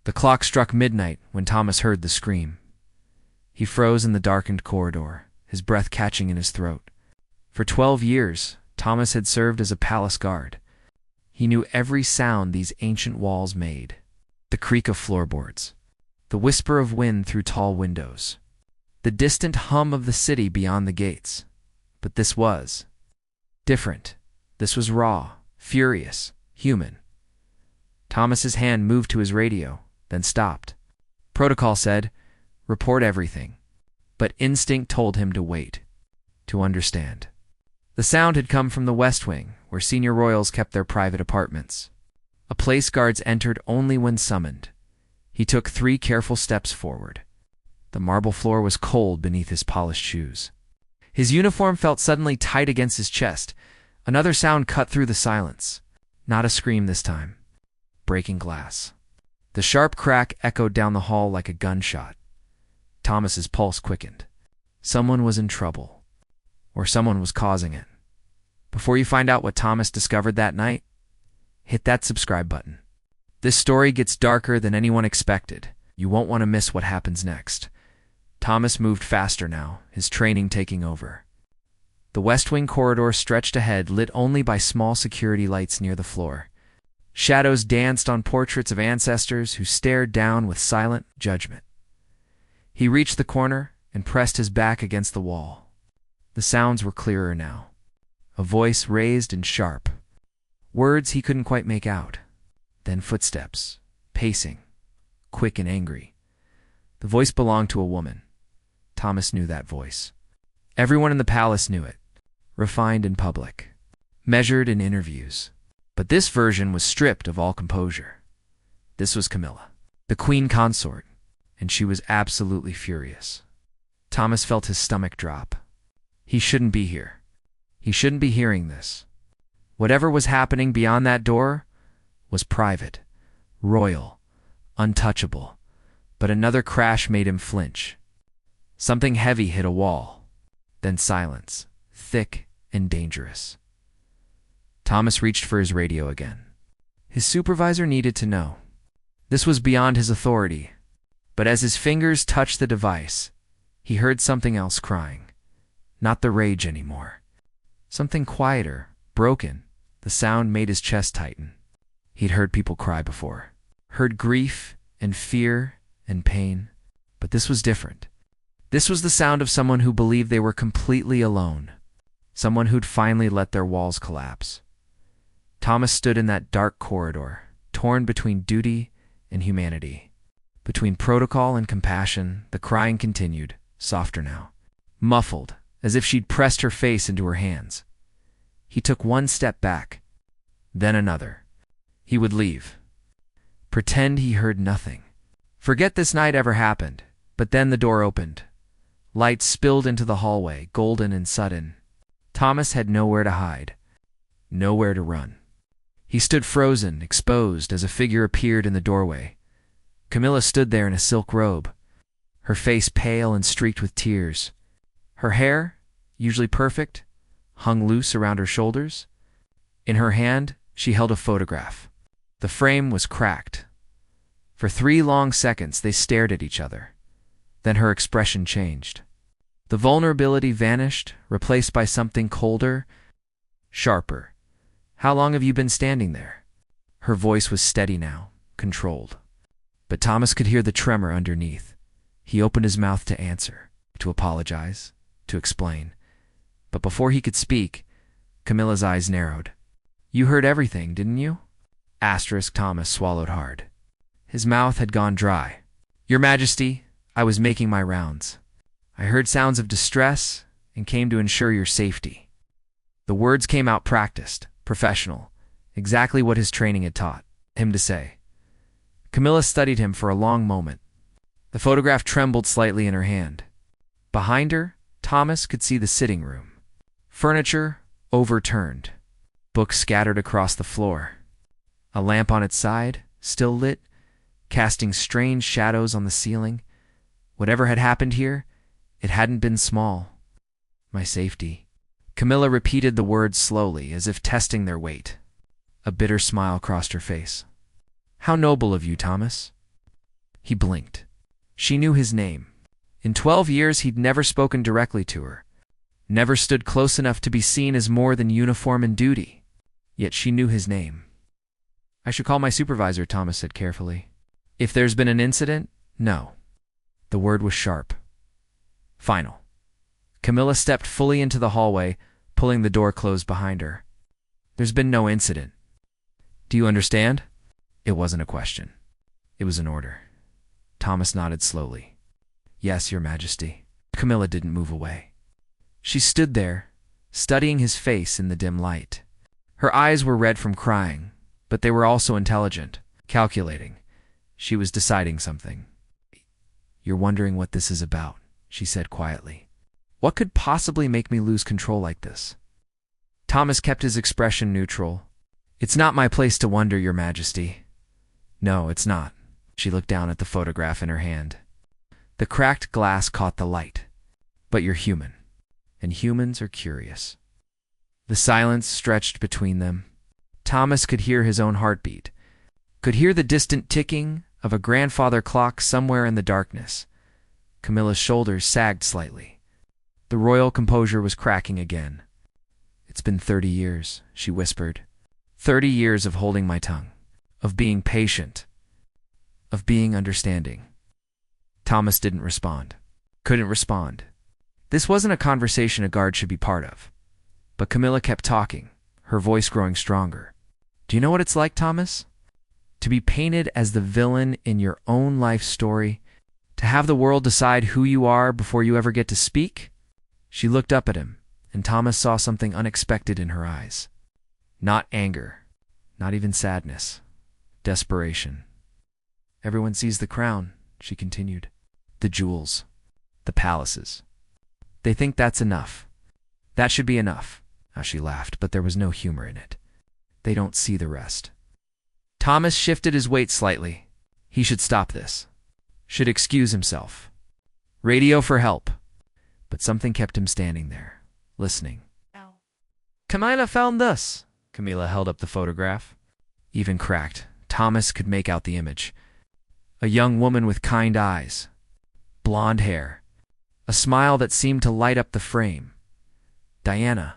The clock struck midnight when Thomas heard the scream. He froze in the darkened corridor, his breath catching in his throat. For 12 years, Thomas had served as a palace guard. He knew every sound these ancient walls made. The creak of floorboards, the whisper of wind through tall windows, the distant hum of the city beyond the gates. But this was different. This was raw, furious, human. Thomas's hand moved to his radio, then stopped. Protocol said, "Report everything." But instinct told him to wait, to understand. The sound had come from the West Wing, where senior royals kept their private apartments. A place guards entered only when summoned. He took 3 careful steps forward. The marble floor was cold beneath his polished shoes. His uniform felt suddenly tight against his chest. Another sound cut through the silence. Not a scream this time. Breaking glass. The sharp crack echoed down the hall like a gunshot. Thomas's pulse quickened. Someone was in trouble. Or someone was causing it. Before you find out what Thomas discovered that night, hit that subscribe button. This story gets darker than anyone expected. You won't want to miss what happens next. Thomas moved faster now, his training taking over. The West Wing corridor stretched ahead, lit only by small security lights near the floor. Shadows danced on portraits of ancestors who stared down with silent judgment. He reached the corner and pressed his back against the wall. The sounds were clearer now. A voice raised and sharp. Words he couldn't quite make out. Then footsteps, pacing, quick and angry. The voice belonged to a woman. Thomas knew that voice. Everyone in the palace knew it. Refined in public. Measured in interviews. But this version was stripped of all composure. This was Camilla, the queen consort, and she was absolutely furious. Thomas felt his stomach drop. He shouldn't be here. He shouldn't be hearing this. Whatever was happening beyond that door was private, royal, untouchable. But another crash made him flinch. Something heavy hit a wall. Then silence, thick and dangerous. Thomas reached for his radio again. His supervisor needed to know. This was beyond his authority. But as his fingers touched the device, he heard something else crying. Not the rage anymore. Something quieter, broken. The sound made his chest tighten. He'd heard people cry before. Heard grief and fear and pain. But this was different. This was the sound of someone who believed they were completely alone. Someone who'd finally let their walls collapse. Thomas stood in that dark corridor, torn between duty and humanity. Between protocol and compassion, the crying continued, softer now. Muffled, as if she'd pressed her face into her hands. He took one step back, then another. He would leave. Pretend he heard nothing. Forget this night ever happened. But then the door opened. Light spilled into the hallway, golden and sudden. Thomas had nowhere to hide. Nowhere to run. He stood frozen, exposed, as a figure appeared in the doorway. Camilla stood there in a silk robe, her face pale and streaked with tears. Her hair, usually perfect, hung loose around her shoulders. In her hand, she held a photograph. The frame was cracked. For 3 long seconds, they stared at each other. Then her expression changed. The vulnerability vanished, replaced by something colder, sharper. "How long have you been standing there?" Her voice was steady now, controlled. But Thomas could hear the tremor underneath. He opened his mouth to answer, to apologize, to explain. But before he could speak, Camilla's eyes narrowed. "You heard everything, didn't you?" Thomas swallowed hard. His mouth had gone dry. "Your Majesty, I was making my rounds. I heard sounds of distress and came to ensure your safety." The words came out practiced, professional, exactly what his training had taught him to say. Camilla studied him for a long moment. The photograph trembled slightly in her hand. Behind her, Thomas could see the sitting room. Furniture overturned. Books scattered across the floor. A lamp on its side, still lit, casting strange shadows on the ceiling. Whatever had happened here, it hadn't been small. "My safety." Camilla repeated the words slowly, as if testing their weight. A bitter smile crossed her face. "How noble of you, Thomas. He blinked. She knew his name. In 12 years, he'd never spoken directly to her, never stood close enough to be seen as more than uniform and duty. Yet she knew his name. I should call my supervisor, Thomas said carefully. If there's been an incident? No. The word was sharp. Final. Camilla stepped fully into the hallway, pulling the door closed behind her. There's been no incident. Do you understand? It wasn't a question. It was an order. Thomas nodded slowly. Yes, Your Majesty. Camilla didn't move away. She stood there, studying his face in the dim light. Her eyes were red from crying, but they were also intelligent, calculating. She was deciding something. You're wondering what this is about, she said quietly. What could possibly make me lose control like this? Thomas kept his expression neutral. It's not my place to wonder, Your Majesty. No, it's not. She looked down at the photograph in her hand. The cracked glass caught the light. But you're human, and humans are curious. The silence stretched between them. Thomas could hear his own heartbeat, could hear the distant ticking of a grandfather clock somewhere in the darkness. Camilla's shoulders sagged slightly. The royal composure was cracking again. It's been 30 years, she whispered. 30 years of holding my tongue, of being patient, of being understanding. Thomas didn't respond. Couldn't respond. This wasn't a conversation a guard should be part of. But Camilla kept talking, her voice growing stronger. Do you know what it's like, Thomas? To be painted as the villain in your own life story? To have the world decide who you are before you ever get to speak? She looked up at him, and Thomas saw something unexpected in her eyes. Not anger, not even sadness. Desperation. Everyone sees the crown, she continued. The jewels. The palaces. They think that's enough. That should be enough. She laughed, but there was no humor in it. They don't see the rest. Thomas shifted his weight slightly. He should stop this. Should excuse himself. Radio for help. But something kept him standing there, listening. Ow. Camilla found this. Camilla held up the photograph. Even cracked, Thomas could make out the image. A young woman with kind eyes, blonde hair, a smile that seemed to light up the frame. Diana.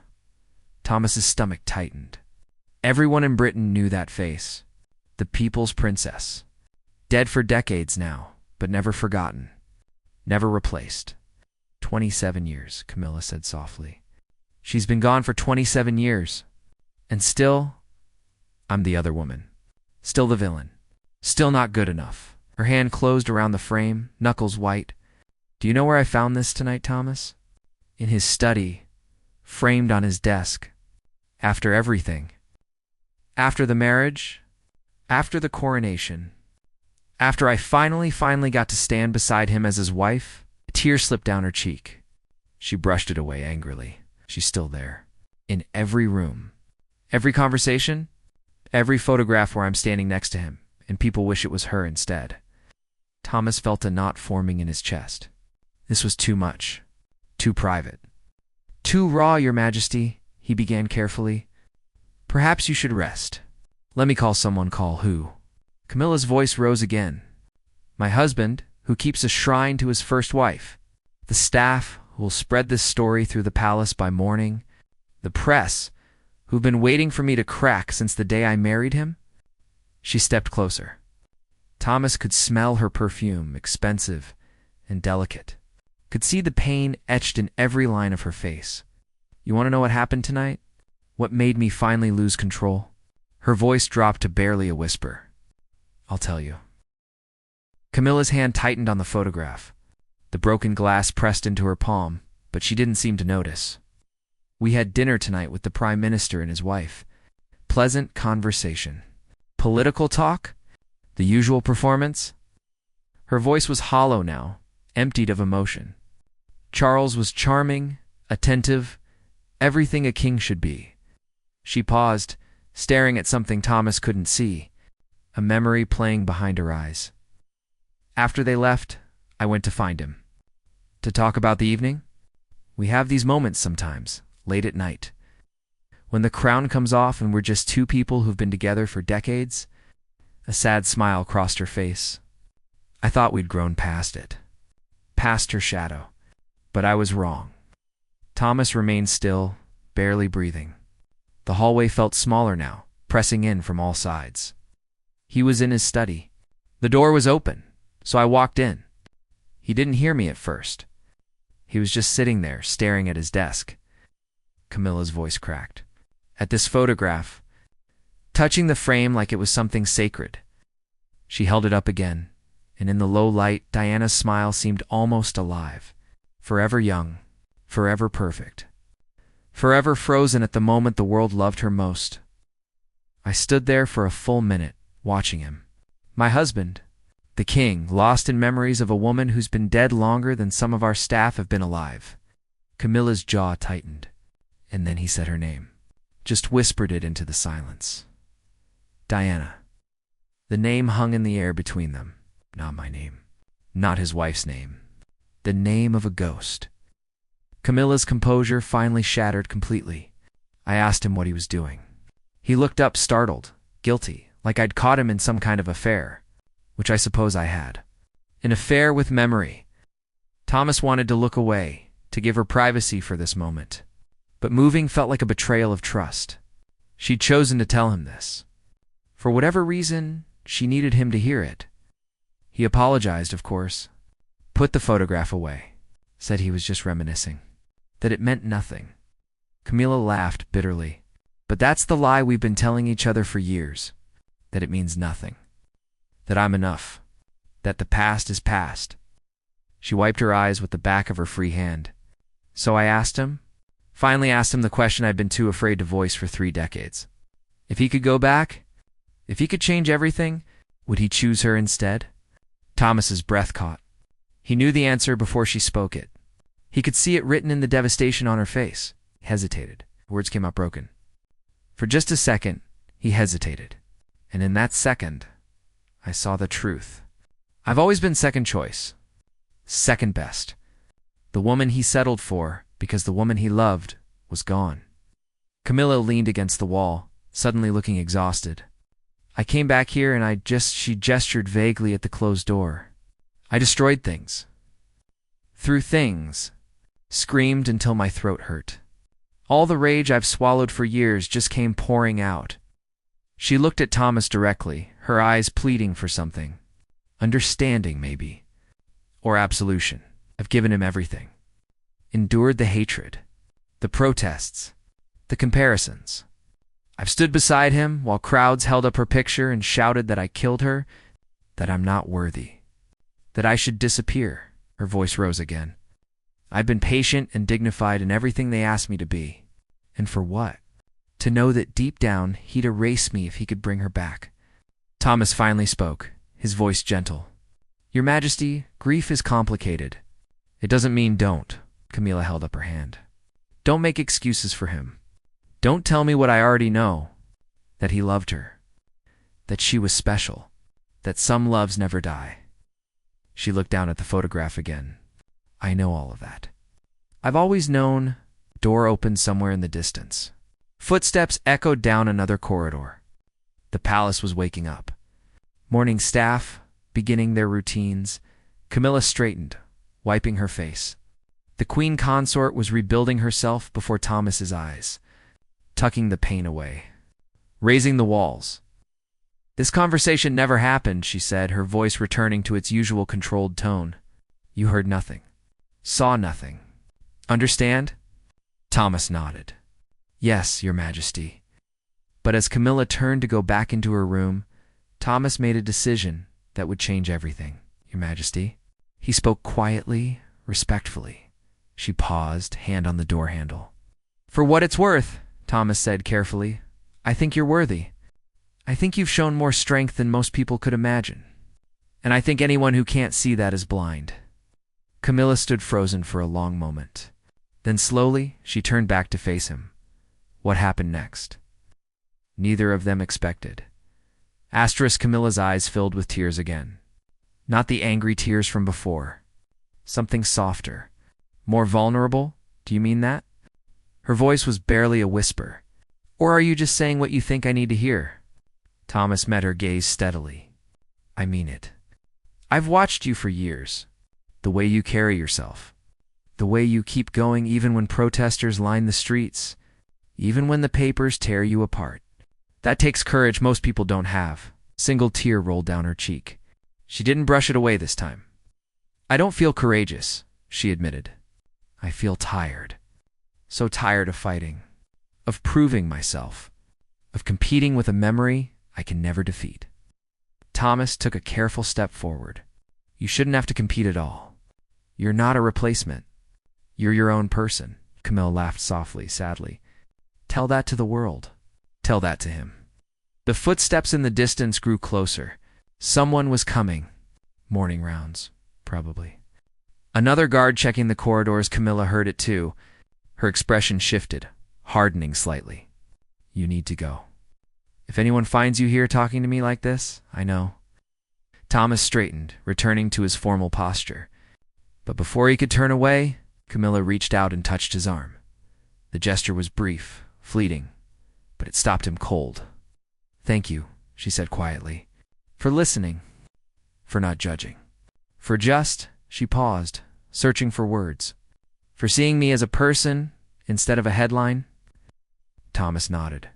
Thomas's stomach tightened. Everyone in Britain knew that face. The people's princess. Dead for decades now, but never forgotten. Never replaced. 27 years, Camilla said softly. She's been gone for 27 years. And still, I'm the other woman. Still the villain. Still not good enough. Her hand closed around the frame, knuckles white. Do you know where I found this tonight, Thomas? In his study, framed on his desk. After everything. After the marriage. After the coronation. After I finally got to stand beside him as his wife, a tear slipped down her cheek. She brushed it away angrily. She's still there. In every room. Every conversation. Every photograph where I'm standing next to him, and people wish it was her instead. Thomas felt a knot forming in his chest. This was too much. Too private. Too raw, Your Majesty, he began carefully. Perhaps you should rest. Let me call someone. Call who? Camilla's voice rose again. My husband, who keeps a shrine to his first wife. The staff, who will spread this story through the palace by morning. The press, who've been waiting for me to crack since the day I married him. She stepped closer. Thomas could smell her perfume, expensive and delicate. Could see the pain etched in every line of her face. You want to know what happened tonight? What made me finally lose control? Her voice dropped to barely a whisper. I'll tell you. Camilla's hand tightened on the photograph. The broken glass pressed into her palm, but she didn't seem to notice. We had dinner tonight with the Prime Minister and his wife. Pleasant conversation. Political talk? The usual performance? Her voice was hollow now, emptied of emotion. Charles was charming, attentive, everything a king should be. She paused, staring at something Thomas couldn't see, a memory playing behind her eyes. After they left, I went to find him. To talk about the evening? We have these moments sometimes, late at night. When the crown comes off and we're just two people who've been together for decades. A sad smile crossed her face. I thought we'd grown past it, past her shadow. But I was wrong. Thomas remained still, barely breathing. The hallway felt smaller now, pressing in from all sides. He was in his study. The door was open, so I walked in. He didn't hear me at first. He was just sitting there, staring at his desk. Camilla's voice cracked. At this photograph, touching the frame like it was something sacred. She held it up again, and in the low light, Diana's smile seemed almost alive. Forever young, forever perfect. Forever frozen at the moment the world loved her most. I stood there for a full minute, watching him. My husband, the king, lost in memories of a woman who's been dead longer than some of our staff have been alive. Camilla's jaw tightened, and then he said her name. Just whispered it into the silence. Diana. The name hung in the air between them. Not my name. Not his wife's name. The name of a ghost. Camilla's composure finally shattered completely. I asked him what he was doing. He looked up startled, guilty, like I'd caught him in some kind of affair, which I suppose I had. An affair with memory. Thomas wanted to look away, to give her privacy for this moment. But moving felt like a betrayal of trust. She'd chosen to tell him this. For whatever reason, she needed him to hear it. He apologized, of course. Put the photograph away. Said he was just reminiscing. That it meant nothing. Camilla laughed bitterly. But that's the lie we've been telling each other for years. That it means nothing. That I'm enough. That the past is past. She wiped her eyes with the back of her free hand. So I finally asked him the question I'd been too afraid to voice for 3 decades. If he could go back, if he could change everything, would he choose her instead? Thomas's breath caught. He knew the answer before she spoke it. He could see it written in the devastation on her face. He hesitated. Words came out broken. For just a second, he hesitated. And in that second, I saw the truth. I've always been second choice. Second best. The woman he settled for, because the woman he loved, was gone. Camilla leaned against the wall, suddenly looking exhausted. I came back here and she gestured vaguely at the closed door. I destroyed things. Threw things. Screamed until my throat hurt. All the rage I've swallowed for years just came pouring out. She looked at Thomas directly, her eyes pleading for something. Understanding, maybe. Or absolution. I've given him everything. Endured the hatred. The protests. The comparisons. I've stood beside him while crowds held up her picture and shouted that I killed her, that I'm not worthy. That I should disappear. Her voice rose again. I've been patient and dignified in everything they asked me to be. And for what? To know that deep down he'd erase me if he could bring her back. Thomas finally spoke, his voice gentle. Your Majesty, grief is complicated. It doesn't mean don't. Camilla held up her hand. Don't make excuses for him. Don't tell me what I already know. That he loved her. That she was special. That some loves never die. She looked down at the photograph again. I know all of that. I've always known. Door opened somewhere in the distance. Footsteps echoed down another corridor. The palace was waking up. Morning staff, beginning their routines. Camilla straightened, wiping her face. The queen consort was rebuilding herself before Thomas's eyes, tucking the pain away, raising the walls. This conversation never happened, she said, her voice returning to its usual controlled tone. You heard nothing. Saw nothing. Understand? Thomas nodded. Yes, Your Majesty. But as Camilla turned to go back into her room, Thomas made a decision that would change everything, Your Majesty. He spoke quietly, respectfully. She paused, hand on the door handle. For what it's worth, Thomas said carefully, I think you're worthy. I think you've shown more strength than most people could imagine. And I think anyone who can't see that is blind. Camilla stood frozen for a long moment. Then slowly, she turned back to face him. What happened next? Neither of them expected. Camilla's eyes filled with tears again. Not the angry tears from before. Something softer. More vulnerable? Do you mean that? Her voice was barely a whisper. Or are you just saying what you think I need to hear? Thomas met her gaze steadily. I mean it. I've watched you for years. The way you carry yourself. The way you keep going even when protesters line the streets. Even when the papers tear you apart. That takes courage most people don't have. Single tear rolled down her cheek. She didn't brush it away this time. I don't feel courageous, she admitted. I feel tired. So tired of fighting. Of proving myself. Of competing with a memory I can never defeat. Thomas took a careful step forward. You shouldn't have to compete at all. You're not a replacement. You're your own person. Camille laughed softly, sadly. Tell that to the world. Tell that to him. The footsteps in the distance grew closer. Someone was coming. Morning rounds, probably. Another guard checking the corridors. Camilla heard it too. Her expression shifted, hardening slightly. You need to go. If anyone finds you here talking to me like this, I know. Thomas straightened, returning to his formal posture. But before he could turn away, Camilla reached out and touched his arm. The gesture was brief, fleeting, but it stopped him cold. Thank you, she said quietly, for listening, for not judging. For just, she paused, searching for words. For seeing me as a person instead of a headline. Thomas nodded.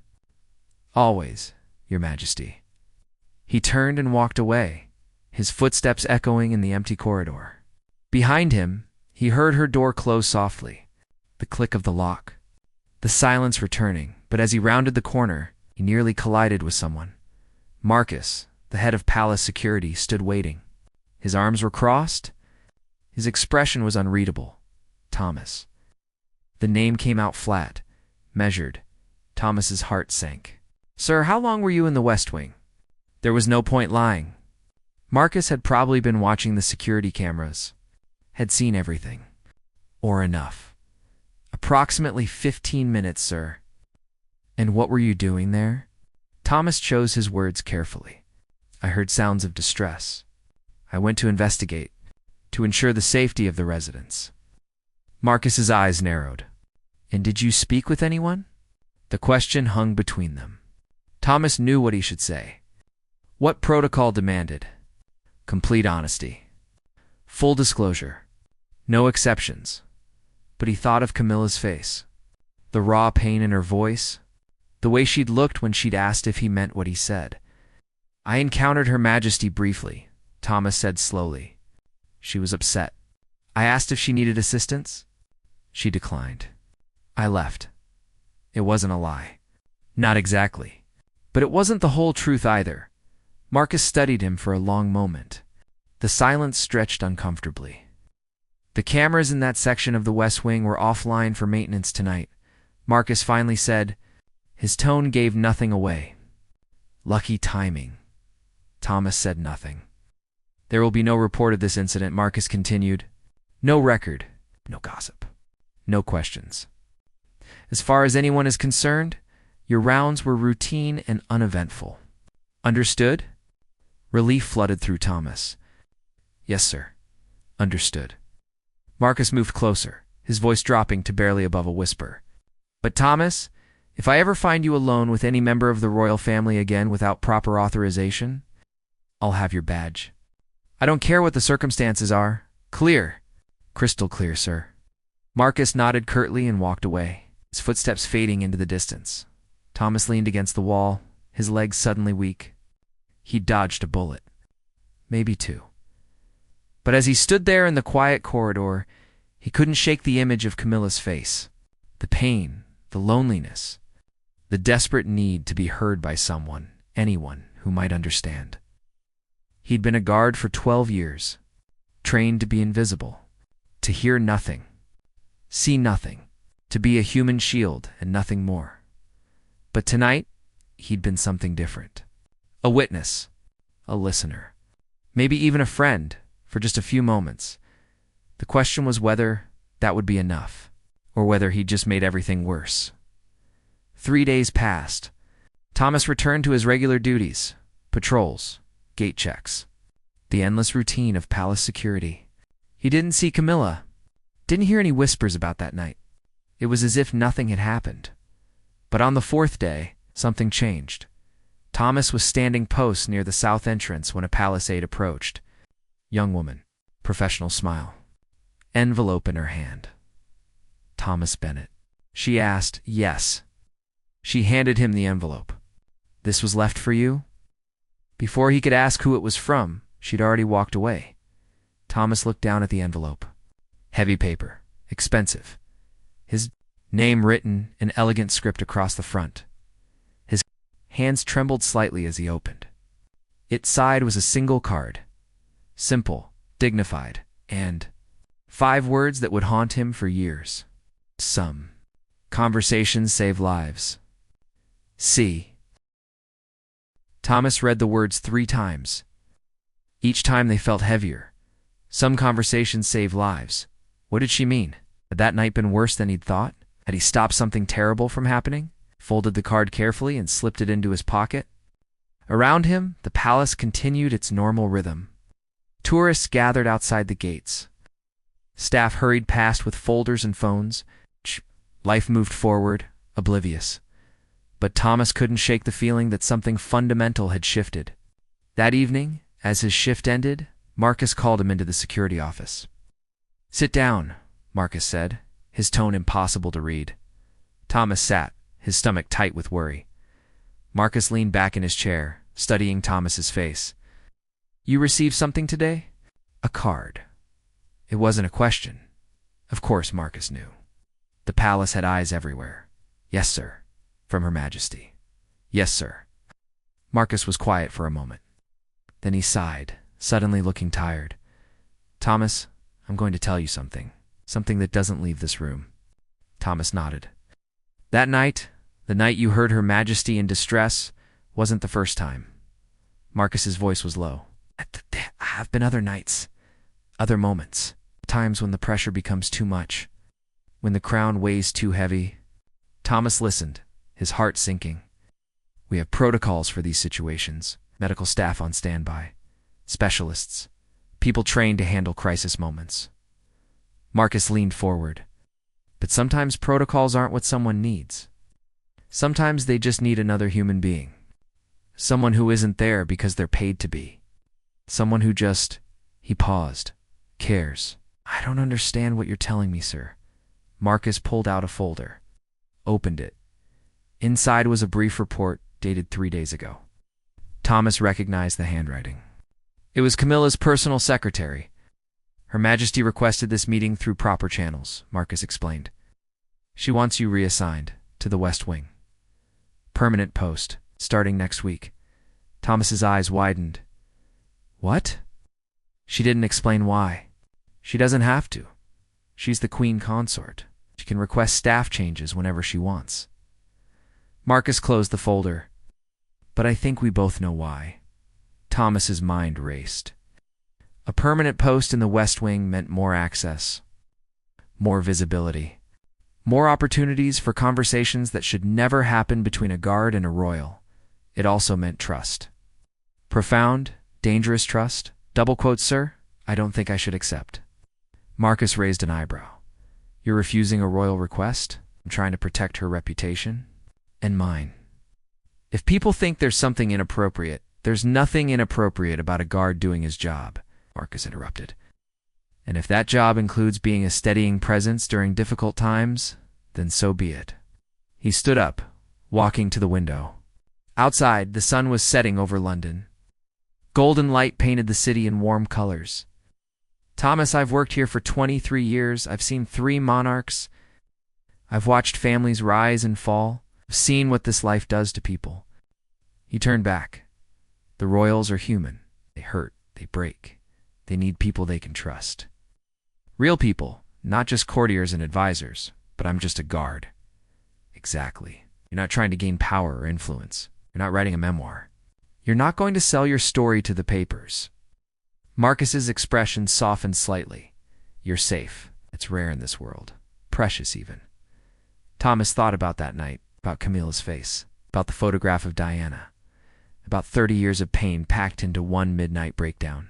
Always, Your Majesty. He turned and walked away, his footsteps echoing in the empty corridor. Behind him, he heard her door close softly, the click of the lock, the silence returning, but as he rounded the corner, he nearly collided with someone. Marcus, the head of palace security, stood waiting. His arms were crossed. His expression was unreadable. Thomas. The name came out flat, measured. Thomas's heart sank. Sir, how long were you in the West Wing? There was no point lying. Marcus had probably been watching the security cameras, had seen everything. Or enough. Approximately 15 minutes, sir. And what were you doing there? Thomas chose his words carefully. I heard sounds of distress. I went to investigate, to ensure the safety of the residents. Marcus's eyes narrowed. And did you speak with anyone? The question hung between them. Thomas knew what he should say. What protocol demanded? Complete honesty. Full disclosure. No exceptions. But he thought of Camilla's face. The raw pain in her voice. The way she'd looked when she'd asked if he meant what he said. I encountered Her Majesty briefly, Thomas said slowly. She was upset. I asked if she needed assistance. She declined. I left. It wasn't a lie. Not exactly. But it wasn't the whole truth either. Marcus studied him for a long moment. The silence stretched uncomfortably. The cameras in that section of the West Wing were offline for maintenance tonight. Marcus finally said. His tone gave nothing away. Lucky timing. Thomas said nothing. There will be no report of this incident, Marcus continued. No record, no gossip, no questions. As far as anyone is concerned, your rounds were routine and uneventful. Understood? Relief flooded through Thomas. Yes, sir. Understood. Marcus moved closer, his voice dropping to barely above a whisper. But Thomas, if I ever find you alone with any member of the royal family again without proper authorization, I'll have your badge. I don't care what the circumstances are. Clear. Crystal clear, sir. Marcus nodded curtly and walked away, his footsteps fading into the distance. Thomas leaned against the wall, his legs suddenly weak. He dodged a bullet. Maybe two. But as he stood there in the quiet corridor, he couldn't shake the image of Camilla's face. The pain, the loneliness, the desperate need to be heard by someone, anyone who might understand. He'd been a guard for 12 years, trained to be invisible, to hear nothing, see nothing, to be a human shield and nothing more. But tonight, he'd been something different. A witness, a listener, maybe even a friend for just a few moments. The question was whether that would be enough, or whether he'd just made everything worse. 3 days passed. Thomas returned to his regular duties, patrols, gate checks, the endless routine of palace security. He didn't see Camilla, didn't hear any whispers about that night. It was as if nothing had happened. But on the 4th day, something changed. Thomas was standing post near the south entrance when a palace aide approached. Young woman. Professional smile. Envelope in her hand. Thomas Bennett. She asked, yes. She handed him the envelope. This was left for you? Before he could ask who it was from, she'd already walked away. Thomas looked down at the envelope. Heavy paper. Expensive. His name written in elegant script across the front. His hands trembled slightly as he opened. Inside was a single card. Simple, dignified, and 5 words that would haunt him for years. Some conversations save lives. See. Thomas read the words 3 times. Each time they felt heavier. Some conversations save lives. What did she mean? Had that night been worse than he'd thought? Had he stopped something terrible from happening? Folded the card carefully and slipped it into his pocket? Around him, the palace continued its normal rhythm. Tourists gathered outside the gates. Staff hurried past with folders and phones. Life moved forward, oblivious. But Thomas couldn't shake the feeling that something fundamental had shifted. That evening, as his shift ended, Marcus called him into the security office. Sit down, Marcus said, his tone impossible to read. Thomas sat, his stomach tight with worry. Marcus leaned back in his chair, studying Thomas's face. You received something today? A card. It wasn't a question. Of course Marcus knew. The palace had eyes everywhere. Yes, sir. From Her Majesty. Yes, sir. Marcus was quiet for a moment. Then he sighed, suddenly looking tired. Thomas, I'm going to tell you something. Something that doesn't leave this room. Thomas nodded. That night, the night you heard Her Majesty in distress, wasn't the first time. Marcus's voice was low. There have been other nights, other moments, times when the pressure becomes too much, when the crown weighs too heavy. Thomas listened, his heart sinking. We have protocols for these situations, medical staff on standby, specialists, people trained to handle crisis moments. Marcus leaned forward. But sometimes protocols aren't what someone needs. Sometimes they just need another human being. Someone who isn't there because they're paid to be. Someone who just, he paused, cares. I don't understand what you're telling me, sir. Marcus pulled out a folder, opened it. Inside was a brief report dated 3 days ago. Thomas recognized the handwriting. It was Camilla's personal secretary. Her Majesty requested this meeting through proper channels, Marcus explained. She wants you reassigned to the West Wing. Permanent post, starting next week. Thomas's eyes widened. What? She didn't explain why. She doesn't have to. She's the Queen Consort. She can request staff changes whenever she wants. Marcus closed the folder. But I think we both know why. Thomas's mind raced. A permanent post in the West Wing meant more access, more visibility, more opportunities for conversations that should never happen between a guard and a royal. It also meant trust. Profound, dangerous trust? Double quotes, sir? I don't think I should accept. Marcus raised an eyebrow. You're refusing a royal request? I'm trying to protect her reputation? And mine. If people think there's something inappropriate, there's nothing inappropriate about a guard doing his job, Marcus interrupted. And if that job includes being a steadying presence during difficult times, then so be it. He stood up, walking to the window. Outside, the sun was setting over London. Golden light painted the city in warm colors. Thomas, I've worked here for 23 years. I've seen 3 monarchs. I've watched families rise and fall. I've seen what this life does to people. He turned back. The royals are human. They hurt. They break. They need people they can trust. Real people, not just courtiers and advisors, but I'm just a guard. Exactly. You're not trying to gain power or influence. You're not writing a memoir. You're not going to sell your story to the papers. Marcus's expression softened slightly. You're safe. It's rare in this world. Precious, even. Thomas thought about that night, about Camilla's face, about the photograph of Diana, about 30 years of pain packed into one midnight breakdown.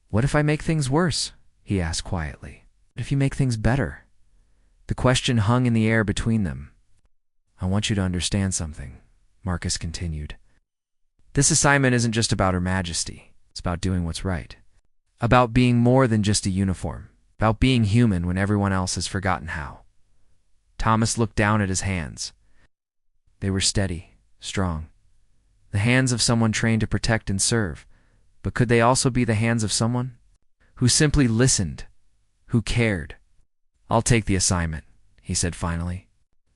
What if I make things worse? He asked quietly. What if you make things better? The question hung in the air between them. I want you to understand something, Marcus continued. This assignment isn't just about Her Majesty. It's about doing what's right. About being more than just a uniform. About being human when everyone else has forgotten how. Thomas looked down at his hands. They were steady, strong. The hands of someone trained to protect and serve. But could they also be the hands of someone who simply listened, who cared? "I'll take the assignment," he said finally.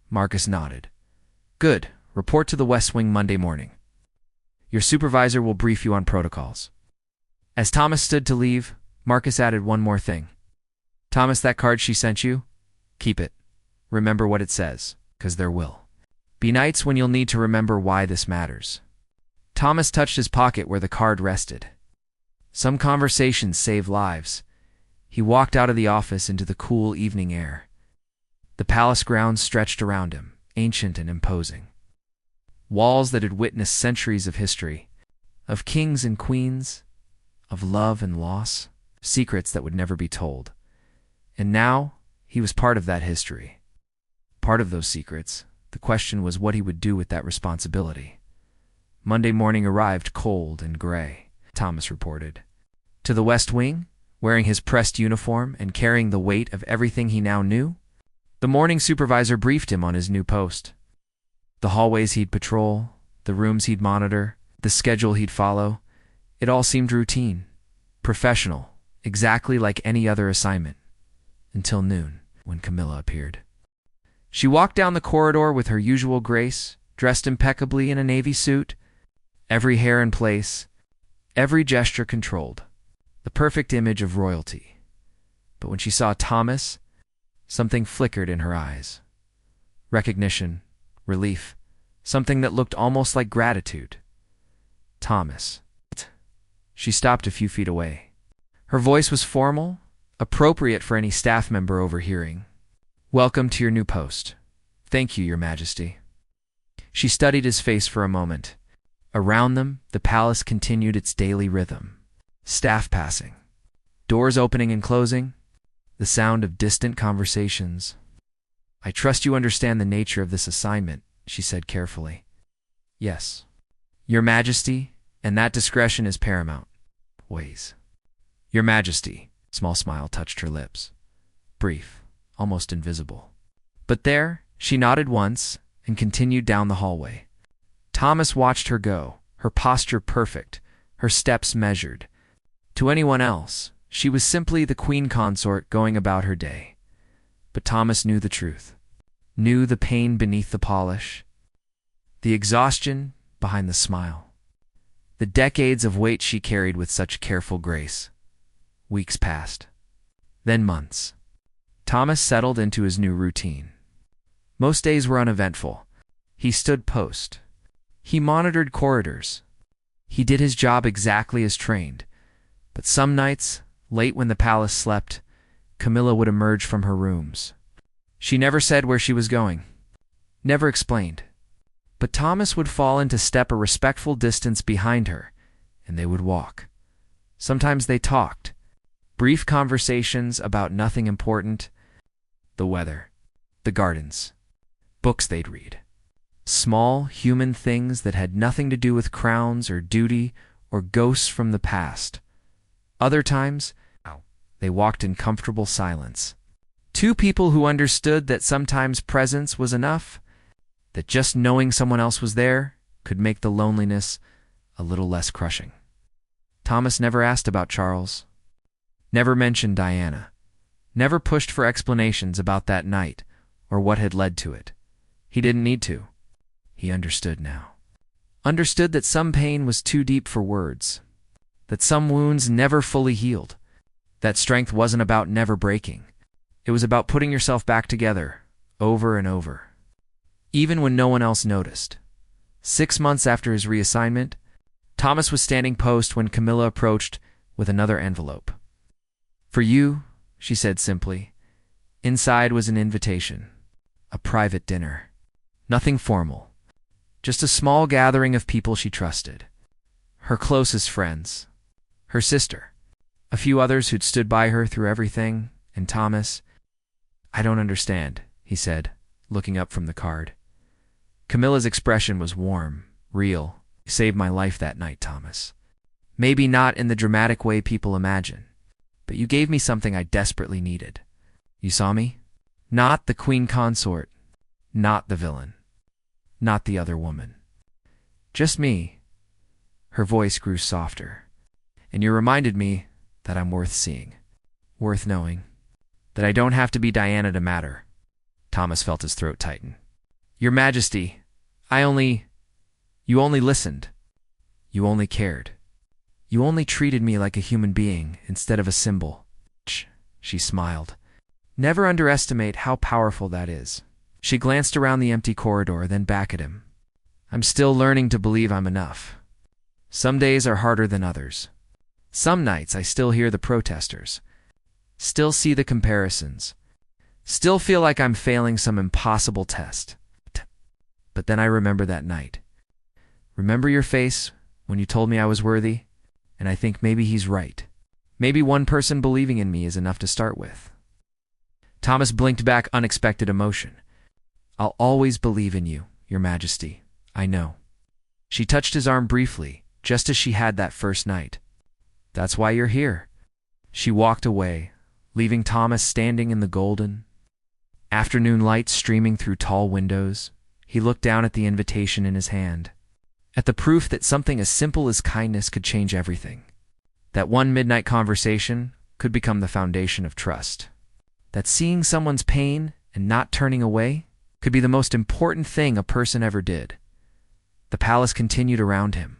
Marcus nodded. "Good. Report to the West Wing Monday morning. Your supervisor will brief you on protocols." As Thomas stood to leave, Marcus added one more thing. "Thomas, that card she sent you? Keep it. Remember what it says, 'cause there will be nights when you'll need to remember why this matters." Thomas touched his pocket where the card rested. Some conversations save lives. He walked out of the office into the cool evening air. The palace grounds stretched around him, ancient and imposing. Walls that had witnessed centuries of history, of kings and queens, of love and loss, secrets that would never be told. And now, he was part of that history. Part of those secrets. The question was what he would do with that responsibility. Monday morning arrived cold and gray, Thomas reported. To the West Wing, wearing his pressed uniform and carrying the weight of everything he now knew, the morning supervisor briefed him on his new post. The hallways he'd patrol, the rooms he'd monitor, the schedule he'd follow, it all seemed routine, professional, exactly like any other assignment. Until noon, when Camilla appeared. She walked down the corridor with her usual grace, dressed impeccably in a navy suit, every hair in place, every gesture controlled, the perfect image of royalty. But when she saw Thomas, something flickered in her eyes. Recognition, relief, something that looked almost like gratitude. "Thomas." She stopped a few feet away. Her voice was formal, appropriate for any staff member overhearing. "Welcome to your new post." "Thank you, Your Majesty." She studied his face for a moment. Around them, the palace continued its daily rhythm. Staff passing, doors opening and closing, the sound of distant conversations. "I trust you understand the nature of this assignment," she said carefully. "Yes, Your Majesty, and that discretion is paramount." "Ways." "Your Majesty." Small smile touched her lips. Brief, almost invisible. But there, she nodded once and continued down the hallway. Thomas watched her go, her posture perfect, her steps measured. To anyone else, she was simply the queen consort going about her day. But Thomas knew the truth, knew the pain beneath the polish, the exhaustion behind the smile, the decades of weight she carried with such careful grace. Weeks passed, then months. Thomas settled into his new routine. Most days were uneventful. He stood post. He monitored corridors. He did his job exactly as trained. But some nights, late when the palace slept, Camilla would emerge from her rooms. She never said where she was going, never explained. But Thomas would fall into step a respectful distance behind her, and they would walk. Sometimes they talked. Brief conversations about nothing important. The weather, the gardens, books they'd read. Small, human things that had nothing to do with crowns or duty or ghosts from the past. Other times, they walked in comfortable silence. Two people who understood that sometimes presence was enough, that just knowing someone else was there could make the loneliness a little less crushing. Thomas never asked about Charles, never mentioned Diana, never pushed for explanations about that night or what had led to it. He didn't need to. He understood now. Understood that some pain was too deep for words, that some wounds never fully healed, that strength wasn't about never breaking. It was about putting yourself back together, over and over. Even when no one else noticed. 6 months after his reassignment, Thomas was standing post when Camilla approached with another envelope. "For you," she said simply. Inside was an invitation. A private dinner. Nothing formal. Just a small gathering of people she trusted. Her closest friends. Her sister. A few others who'd stood by her through everything, and Thomas. "I don't understand," he said, looking up from the card. Camilla's expression was warm, real. "You saved my life that night, Thomas. Maybe not in the dramatic way people imagine. but you gave me something I desperately needed. You saw me? Not the queen consort, not the villain, not the other woman. Just me." Her voice grew softer. "And you reminded me that I'm worth seeing, worth knowing, that I don't have to be Diana to matter." Thomas felt his throat tighten. "Your Majesty, you only listened. You only cared. You only treated me like a human being instead of a symbol." She smiled. "Never underestimate how powerful that is." She glanced around the empty corridor, then back at him. "I'm still learning to believe I'm enough. Some days are harder than others. Some nights I still hear the protesters, still see the comparisons, still feel like I'm failing some impossible test. But then I remember that night. Remember your face when you told me I was worthy, and I think maybe he's right. Maybe one person believing in me is enough to start with." Thomas blinked back unexpected emotion. "I'll always believe in you, Your Majesty. I know." She touched his arm briefly, just as she had that first night. "That's why you're here." She walked away, leaving Thomas standing in the golden afternoon light streaming through tall windows. He looked down at the invitation in his hand, at the proof that something as simple as kindness could change everything. That one midnight conversation could become the foundation of trust. That seeing someone's pain and not turning away could be the most important thing a person ever did. The palace continued around him,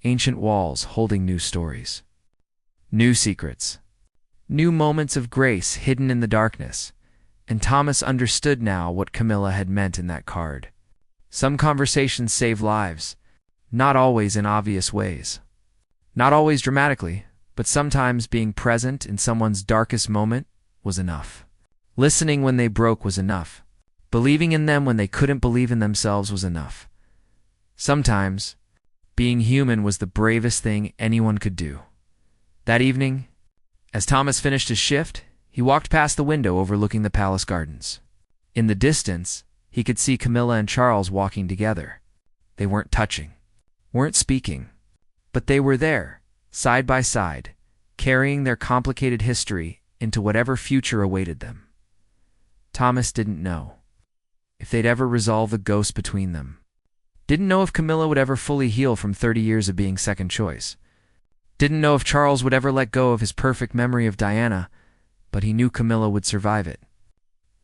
ancient walls holding new stories, new secrets, new moments of grace hidden in the darkness, and Thomas understood now what Camilla had meant in that card. Some conversations save lives, not always in obvious ways, not always dramatically, but sometimes being present in someone's darkest moment was enough. Listening when they broke was enough. Believing in them when they couldn't believe in themselves was enough. Sometimes, being human was the bravest thing anyone could do. That evening, as Thomas finished his shift, he walked past the window overlooking the palace gardens. In the distance, he could see Camilla and Charles walking together. They weren't touching, weren't speaking, but they were there, side by side, carrying their complicated history into whatever future awaited them. Thomas didn't know if they'd ever resolve the ghost between them. Didn't know if Camilla would ever fully heal from 30 years of being second choice. Didn't know if Charles would ever let go of his perfect memory of Diana, but he knew Camilla would survive it,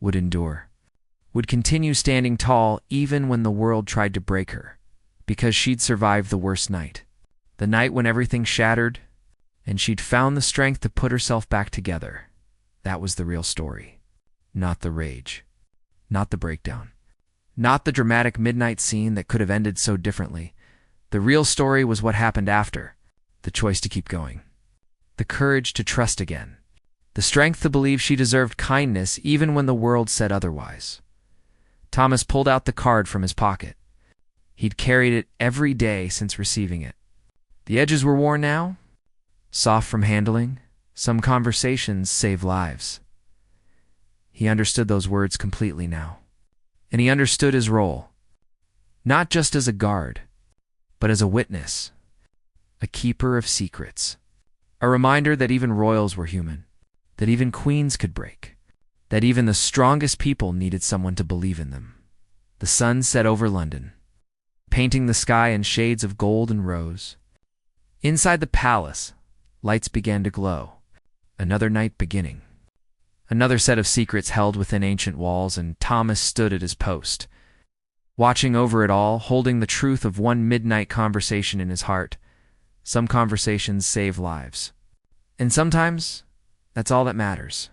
would endure, would continue standing tall even when the world tried to break her, because she'd survived the worst night. The night when everything shattered, and she'd found the strength to put herself back together. That was the real story. Not the rage. Not the breakdown. Not the dramatic midnight scene that could have ended so differently. The real story was what happened after. The choice to keep going. The courage to trust again. The strength to believe she deserved kindness even when the world said otherwise. Thomas pulled out the card from his pocket. He'd carried it every day since receiving it. The edges were worn now, soft from handling. Some conversations save lives. He understood those words completely now. And he understood his role, not just as a guard, but as a witness, a keeper of secrets, a reminder that even royals were human, that even queens could break, that even the strongest people needed someone to believe in them. The sun set over London, painting the sky in shades of gold and rose. Inside the palace, lights began to glow, another night beginning. Another set of secrets held within ancient walls, and Thomas stood at his post, watching over it all, holding the truth of one midnight conversation in his heart. Some conversations save lives. And sometimes, that's all that matters.